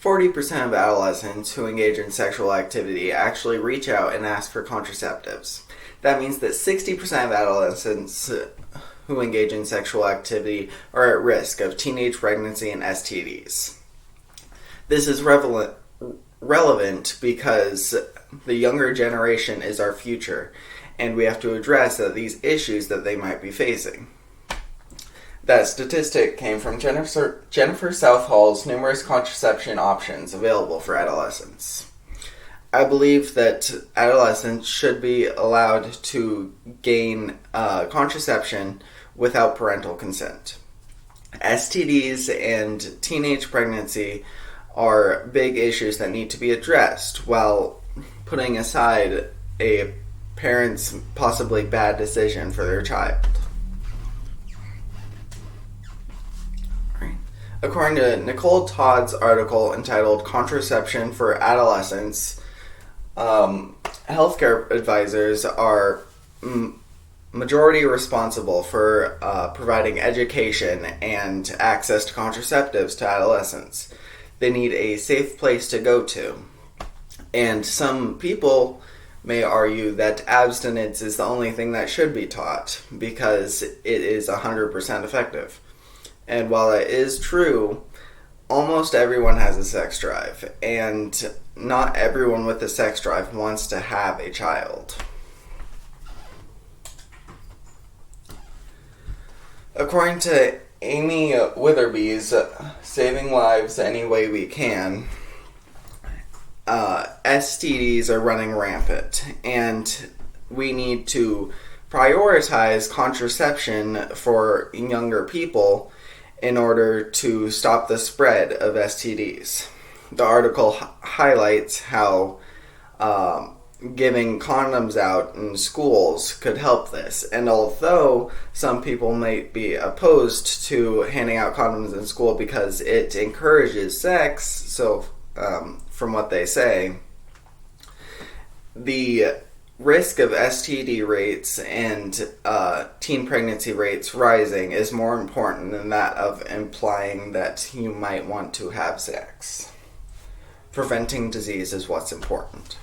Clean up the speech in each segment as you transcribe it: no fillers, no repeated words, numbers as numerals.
40% of adolescents who engage in sexual activity actually reach out and ask for contraceptives. That means that 60% of adolescents who engage in sexual activity are at risk of teenage pregnancy and STDs. This is relevant because the younger generation is our future, and we have to address these issues that they might be facing. That statistic came from Jennifer Southall's numerous contraception options available for adolescents. I believe that adolescents should be allowed to gain contraception without parental consent. STDs and teenage pregnancy are big issues that need to be addressed while putting aside a parent's possibly bad decision for their child. According to Nicole Todd's article entitled Contraception for Adolescents, healthcare advisors are majority responsible for providing education and access to contraceptives to adolescents. They need a safe place to go to. And some people may argue that abstinence is the only thing that should be taught because it is 100% effective. And while it is true, almost everyone has a sex drive, and not everyone with a sex drive wants to have a child. According to Amy Witherby's Saving Lives Any Way We Can, STDs are running rampant, and we need to prioritize contraception for younger people in order to stop the spread of STDs. The article highlights how giving condoms out in schools could help this. And although some people might be opposed to handing out condoms in school because it encourages sex, so from what they say, the risk of STD rates and teen pregnancy rates rising is more important than that of implying that you might want to have sex. Preventing disease is what's important.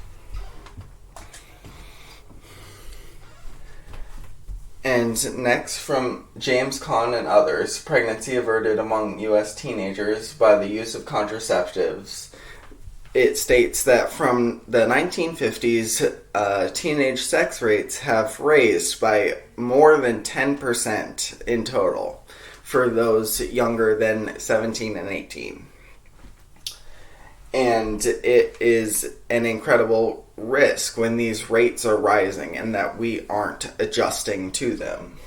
And next, from James Kahn and others, pregnancy averted among U.S. teenagers by the use of contraceptives. It states that from the 1950s, teenage sex rates have raised by more than 10% in total for those younger than 17 and 18. And it is an incredible risk when these rates are rising and that we aren't adjusting to them.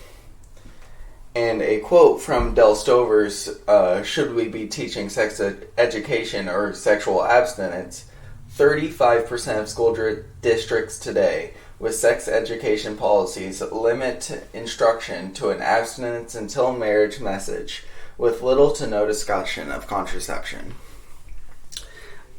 And a quote from Del Stover's Should We Be Teaching Sex Education or Sexual Abstinence? 35% of school districts today with sex education policies limit instruction to an abstinence until marriage message with little to no discussion of contraception.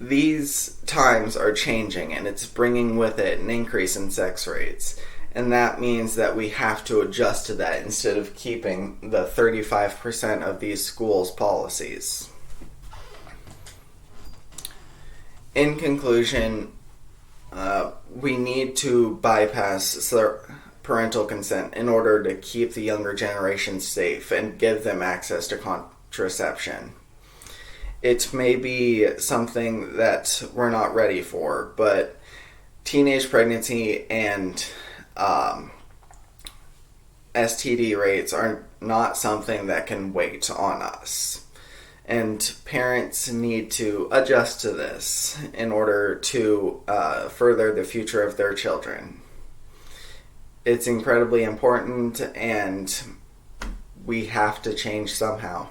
These times are changing, and it's bringing with it an increase in sex rates. And that means that we have to adjust to that instead of keeping the 35% of these schools' policies. In conclusion, we need to bypass parental consent in order to keep the younger generation safe and give them access to contraception. It may be something that we're not ready for, but teenage pregnancy and STD rates are not something that can wait on us. And parents need to adjust to this in order to further the future of their children. It's incredibly important, and we have to change somehow.